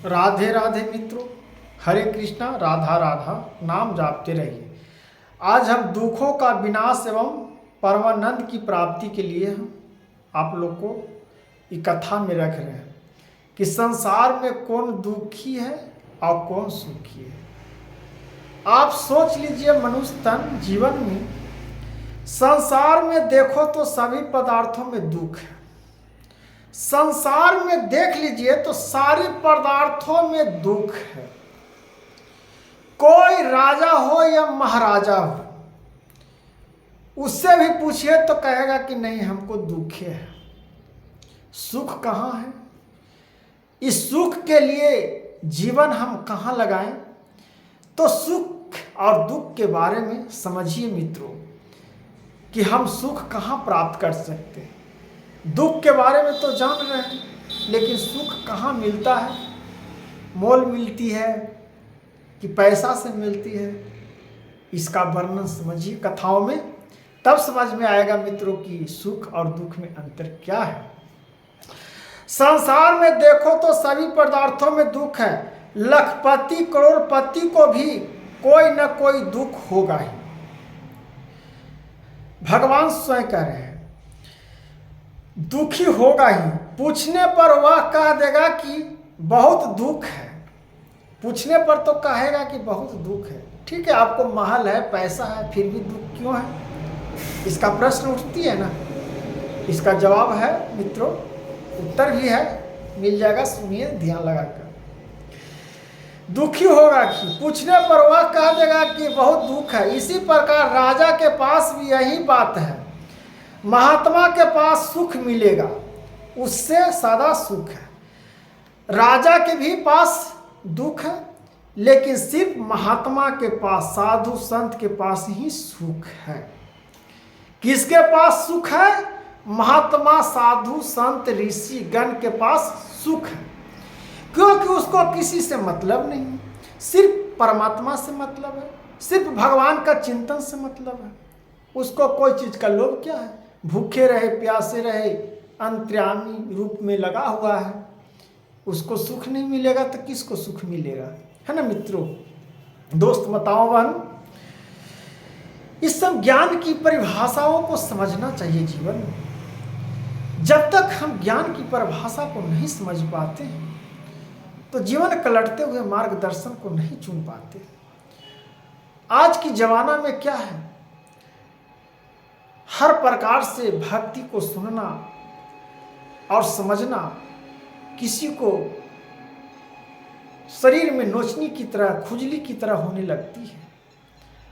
राधे राधे मित्रों, हरे कृष्णा, राधा राधा नाम जापते रहिए। आज हम दुखों का विनाश एवं परमानंद की प्राप्ति के लिए हम आप लोग को एक कथा में रख रहे हैं कि संसार में कौन दुखी है और कौन सुखी है। आप सोच लीजिए, मनुष्य तन जीवन में संसार में देखो तो सभी पदार्थों में दुख है। संसार में देख लीजिए तो सारे पदार्थों में दुख है। कोई राजा हो या महाराजा हो, उससे भी पूछिए तो कहेगा कि नहीं, हमको दुख है। सुख कहाँ है? इस सुख के लिए जीवन हम कहाँ लगाएं? तो सुख और दुख के बारे में समझिए मित्रों कि हम सुख कहाँ प्राप्त कर सकते हैं। दुख के बारे में तो जान रहे हैं, लेकिन सुख कहाँ मिलता है? मोल मिलती है कि पैसा से मिलती है? इसका वर्णन समझिए कथाओं में, तब समझ में आएगा मित्रों कि सुख और दुख में अंतर क्या है। संसार में देखो तो सभी पदार्थों में दुख है। लखपति करोड़पति को भी कोई न कोई दुख होगा ही। भगवान स्वयं कह रहे हैं दुखी होगा ही। पूछने पर वह कह देगा कि बहुत दुख है। पूछने पर तो कहेगा कि बहुत दुख है। ठीक है, आपको महल है, पैसा है, फिर भी दुख क्यों है? इसका प्रश्न उठती है ना। इसका जवाब है मित्रों, उत्तर भी है, मिल जाएगा, सुनिए ध्यान लगाकर। दुखी होगा कि पूछने पर वह कह देगा कि बहुत दुख है। इसी प्रकार राजा के पास भी यही बात है। महात्मा के पास सुख मिलेगा, उससे सदा सुख है। राजा के भी पास दुख है, लेकिन सिर्फ महात्मा के पास, साधु संत के पास ही सुख है। किसके पास सुख है? महात्मा, साधु संत, ऋषि गण के पास सुख है। क्योंकि उसको किसी से मतलब नहीं है, सिर्फ परमात्मा से मतलब है, सिर्फ भगवान का चिंतन से मतलब है। उसको कोई चीज का लोभ क्या है? भूखे रहे, प्यासे रहे, अंतर्यामी रूप में लगा हुआ है, उसको सुख नहीं मिलेगा तो किसको सुख मिलेगा? है ना मित्रों, दोस्त, माताओं, बहन, इस सब ज्ञान की परिभाषाओं को समझना चाहिए जीवन में। जब तक हम ज्ञान की परिभाषा को नहीं समझ पाते हैं तो जीवन कलटते हुए मार्गदर्शन को नहीं चुन पाते। आज की जमाना में क्या है, हर प्रकार से भक्ति को सुनना और समझना किसी को शरीर में नोचनी की तरह, खुजली की तरह होने लगती है।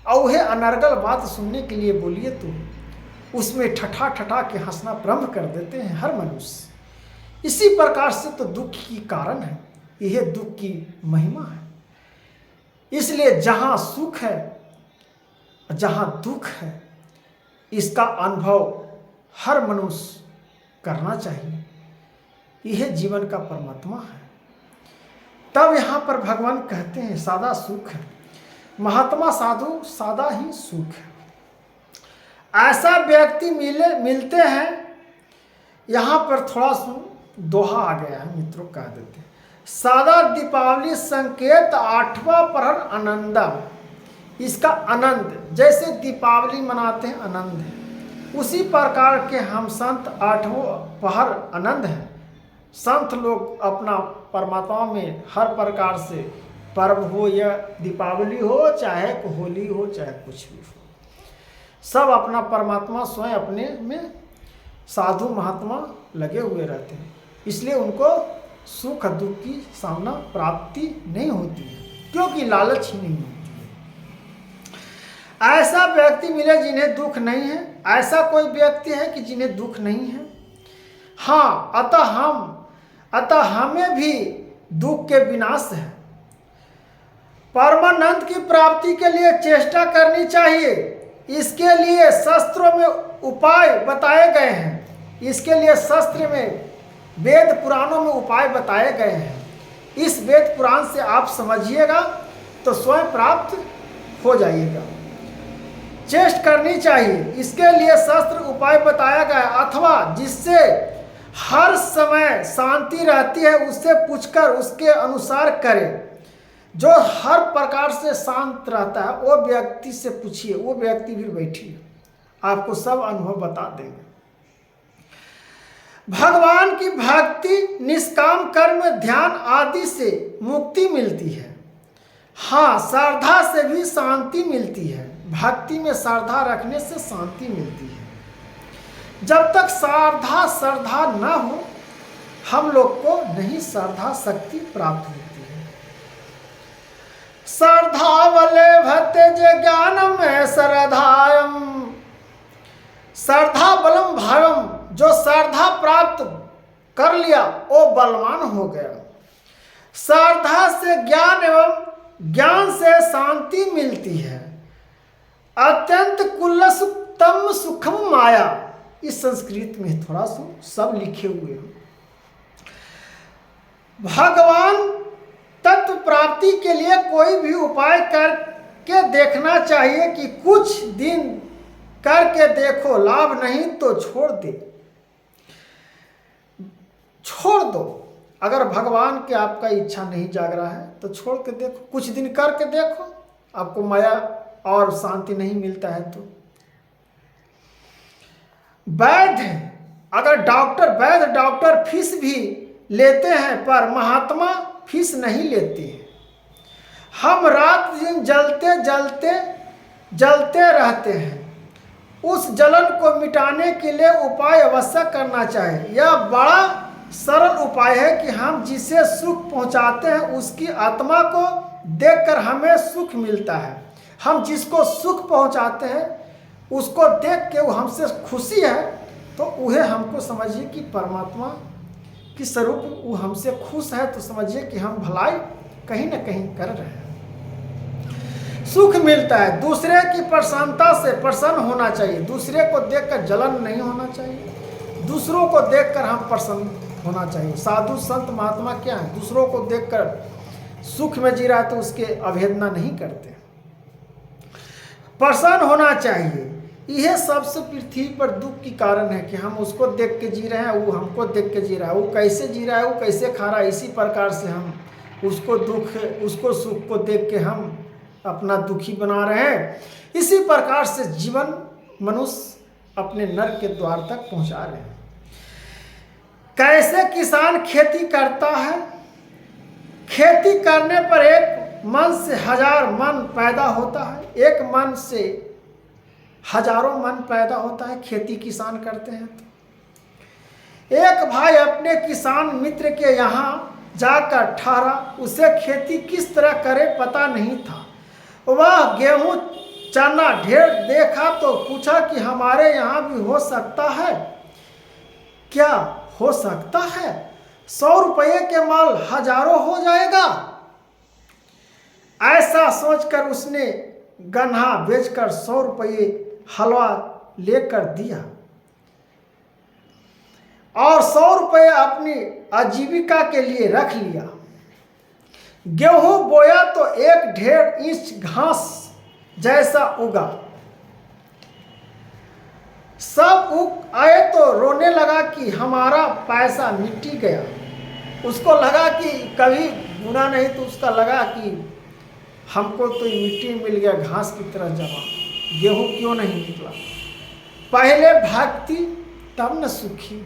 और वह अनर्गल बात सुनने के लिए बोलिए तो उसमें ठठा ठठा के हंसना प्रारंभ कर देते हैं हर मनुष्य। इसी प्रकार से तो दुख की कारण है, यह दुख की महिमा है। इसलिए जहां सुख है, जहां दुख है, इसका अनुभव हर मनुष्य करना चाहिए। यह जीवन का परमात्मा है। तब यहाँ पर भगवान कहते हैं सादा सुख है। महात्मा, साधु, सादा ही सुख है। ऐसा व्यक्ति मिलते हैं। यहाँ पर थोड़ा सा दोहा आ गया है मित्रों, कह देते हैं सादा दीपावली संकेत आठवां प्रहर आनंदम। इसका आनंद, जैसे दीपावली मनाते हैं आनंद है, उसी प्रकार के हम संत आठवां प्रहर आनंद है। संत लोग अपना परमात्मा में हर प्रकार से पर्व हो, या दीपावली हो, चाहे होली हो, चाहे कुछ भी हो, सब अपना परमात्मा स्वयं अपने में साधु महात्मा लगे हुए रहते हैं। इसलिए उनको सुख दुख की सामना प्राप्ति नहीं होती है, क्योंकि लालच ही नहीं होती है। ऐसा व्यक्ति मिले जिन्हें दुख नहीं है। ऐसा कोई व्यक्ति है कि जिन्हें दुख नहीं है? हाँ, अतः हमें भी दुख के विनाश है। परमानंद की प्राप्ति के लिए चेष्टा करनी चाहिए। इसके लिए शास्त्रों में उपाय बताए गए हैं। इसके लिए शास्त्र में, वेद पुराणों में उपाय बताए गए हैं। इस वेद पुराण से आप समझिएगा तो स्वयं प्राप्त हो जाइएगा। चेष्टा करनी चाहिए। इसके लिए शास्त्र उपाय बताया गया, अथवा जिससे हर समय शांति रहती है, उससे पूछकर उसके अनुसार करें। जो हर प्रकार से शांत रहता है वो व्यक्ति से पूछिए, वो व्यक्ति भी बैठिए, आपको सब अनुभव बता देंगे। भगवान की भक्ति, निष्काम कर्म, ध्यान आदि से मुक्ति मिलती है। हाँ, श्रद्धा से भी शांति मिलती है। भक्ति में श्रद्धा रखने से शांति मिलती है। जब तक श्रद्धा न हो, हम लोग को नहीं श्रद्धा शक्ति प्राप्त होती है। श्रद्धा बले भते जे ज्ञानम है श्रद्धायम, श्रद्धा बलम भावम, जो श्रद्धा प्राप्त कर लिया वो बलवान हो गया। श्रद्धा से ज्ञान एवं ज्ञान से शांति मिलती है। अत्यंत कुल्लसुतम सुखम माया, इस संस्कृत में थोड़ा सा सब लिखे हुए हैं। भगवान तत्व प्राप्ति के लिए कोई भी उपाय करके देखना चाहिए कि कुछ दिन करके देखो, लाभ नहीं तो छोड़ दो। अगर भगवान के आपका इच्छा नहीं जाग रहा है तो छोड़ के देखो, कुछ दिन करके देखो, आपको माया और शांति नहीं मिलता है तो। वैद्य डॉक्टर फीस भी लेते हैं, पर महात्मा फीस नहीं लेते हैं। हम रात दिन जलते रहते हैं। उस जलन को मिटाने के लिए उपाय अवश्य करना चाहिए। यह बड़ा सरल उपाय है कि हम जिसे सुख पहुंचाते हैं उसकी आत्मा को देखकर हमें सुख मिलता है। हम जिसको सुख पहुंचाते हैं उसको देख के वो हमसे खुशी है, तो वह हमको समझिए कि परमात्मा की स्वरूप वो हमसे खुश है, तो समझिए कि हम भलाई कहीं ना कहीं कर रहे हैं। सुख मिलता है। दूसरे की प्रसन्नता से प्रसन्न होना चाहिए। दूसरे को देखकर जलन नहीं होना चाहिए। दूसरों को देखकर हम प्रसन्न होना चाहिए। साधु संत महात्मा क्या है, दूसरों को देखकर सुख में जी रहा है तो उसके अवहेलना नहीं करते। प्रसन्न होना चाहिए। यह सबसे पृथ्वी पर दुख की कारण है कि हम उसको देख के जी रहे हैं, वो हमको देख के जी रहा है। वो कैसे जी रहा है, वो कैसे खा रहा है, इसी प्रकार से हम उसको सुख को देख के हम अपना दुखी बना रहे हैं। इसी प्रकार से जीवन मनुष्य अपने नरक के द्वार तक पहुंचा रहे हैं। कैसे किसान खेती करता है? खेती करने पर एक मन से हजार मन पैदा होता है, एक मन से हजारों मन पैदा होता है। खेती किसान करते हैं तो एक भाई अपने किसान मित्र के यहाँ जाकर ठहरा। उसे खेती किस तरह करे पता नहीं था। वह गेहूं चना ढेर देखा तो पूछा कि हमारे यहाँ भी हो सकता है क्या? हो सकता है। 100 रुपये के माल हजारों हो जाएगा। ऐसा सोचकर उसने गन्हा बेचकर 100 रुपये हलवा लेकर दिया और 100 रुपये अपनी आजीविका के लिए रख लिया। गेहूं बोया तो 1.5 इंच घास जैसा उगा। सब उग आए तो रोने लगा कि हमारा पैसा मिट्टी गया। उसको लगा कि कभी गुना नहीं, तो उसका लगा कि हमको तो मिट्टी मिल गया, घास की तरह जमा, गेहूं क्यों नहीं निकला। पहले भक्ति तब न सुखी,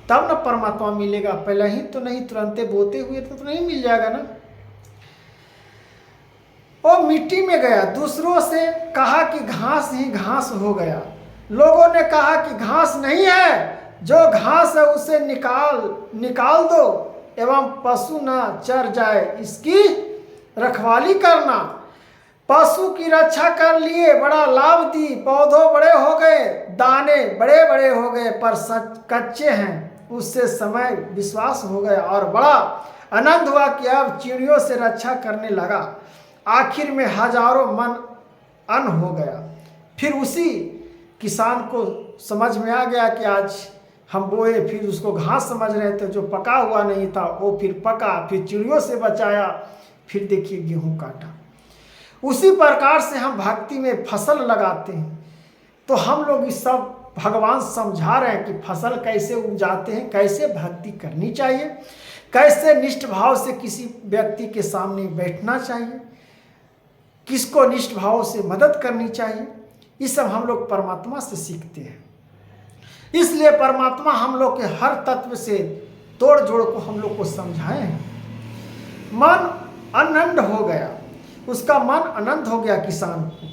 तब न परमात्मा मिलेगा। पहले ही तो नहीं, तुरंते बोते हुए तो नहीं मिल जाएगा ना। वो मिट्टी में गया। दूसरों से कहा कि घास ही घास हो गया। लोगों ने कहा कि घास नहीं है, जो घास है उसे निकाल दो एवं पशु न चर जाए, इसकी रखवाली करना। पशु की रक्षा कर लिए, बड़ा लाभ दी, पौधों बड़े हो गए, दाने बड़े बड़े हो गए, पर कच्चे हैं। उससे समय विश्वास हो गया और बड़ा आनंद हुआ कि अब चिड़ियों से रक्षा करने लगा। आखिर में हजारों मन अन्न हो गया। फिर उसी किसान को समझ में आ गया कि आज हम बोए, फिर उसको घास समझ रहे थे, जो पका हुआ नहीं था वो फिर पका, फिर चिड़ियों से बचाया, फिर देखिए गेहूं काटा। उसी प्रकार से हम भक्ति में फसल लगाते हैं तो हम लोग इस सब भगवान समझा रहे हैं कि फसल कैसे उपजाते हैं, कैसे भक्ति करनी चाहिए, कैसे निष्ठ भाव से किसी व्यक्ति के सामने बैठना चाहिए, किसको निष्ठ भाव से मदद करनी चाहिए। ये सब हम लोग परमात्मा से सीखते हैं। इसलिए परमात्मा हम लोग के हर तत्व से तोड़ जोड़ को हम लोग को समझाए हैं। मन आनंद हो गया, उसका मन आनंद हो गया किसान को।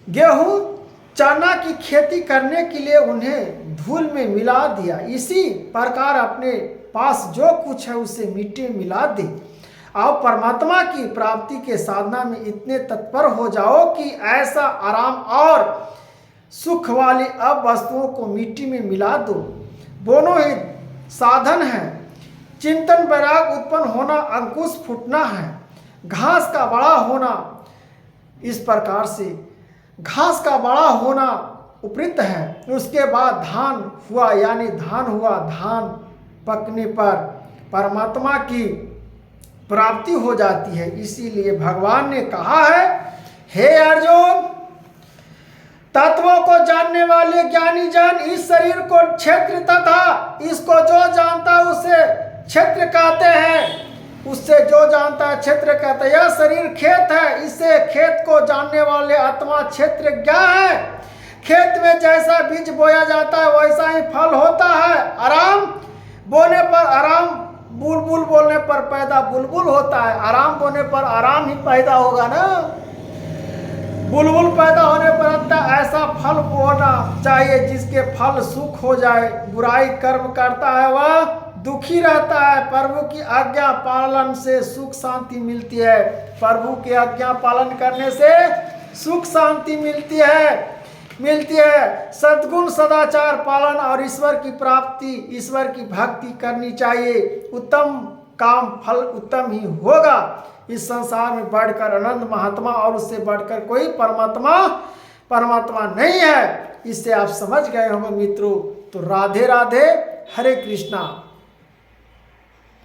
गेहूं चना की खेती करने के लिए उन्हें धूल में मिला दिया। इसी प्रकार अपने पास जो कुछ है उसे मिट्टी में मिला दे। आप परमात्मा की प्राप्ति के साधना में इतने तत्पर हो जाओ कि ऐसा आराम और सुख वाली अब वस्तुओं को मिट्टी में मिला दो। दोनों ही साधन हैं। चिंतन वैराग उत्पन्न होना, अंकुश फूटना है। घास का बड़ा होना, इस प्रकार से घास का बड़ा होना उपरीत है। उसके बाद धान हुआ, यानी धान हुआ। धान पकने पर परमात्मा की प्राप्ति हो जाती है। इसीलिए भगवान ने कहा है, हे अर्जुन, तत्वों को जानने वाले ज्ञानी जन इस शरीर को क्षेत्र तथा इसको जो जानता है उसे क्षेत्र कहते हैं। उससे जो जानता है क्षेत्र कहते हैं। यह शरीर खेत है, इसे खेत को जानने वाले आत्मा क्षेत्र ज्ञा है। खेत में जैसा बीज बोया जाता है वैसा ही फल होता है। आराम बोने पर आराम, बुलबुल बोलने पर पैदा बुलबुल होता है। आराम बोने पर आराम ही पैदा होगा ना। बुलबुल पैदा होने पर अंततः ऐसा फल बोना चाहिए जिसके फल सुख हो जाए। बुराई कर्म करता है वह दुखी रहता है। प्रभु की आज्ञा पालन से सुख शांति मिलती है। प्रभु की आज्ञा पालन करने से सुख शांति मिलती है। सद्गुण सदाचार पालन और ईश्वर की प्राप्ति, ईश्वर की भक्ति करनी चाहिए। उत्तम काम फल उत्तम ही होगा। इस संसार में बढ़कर अनंत महात्मा और उससे बढ़कर कोई परमात्मा नहीं है। इससे आप समझ गए होंगे मित्रों। तो राधे राधे, हरे कृष्णा।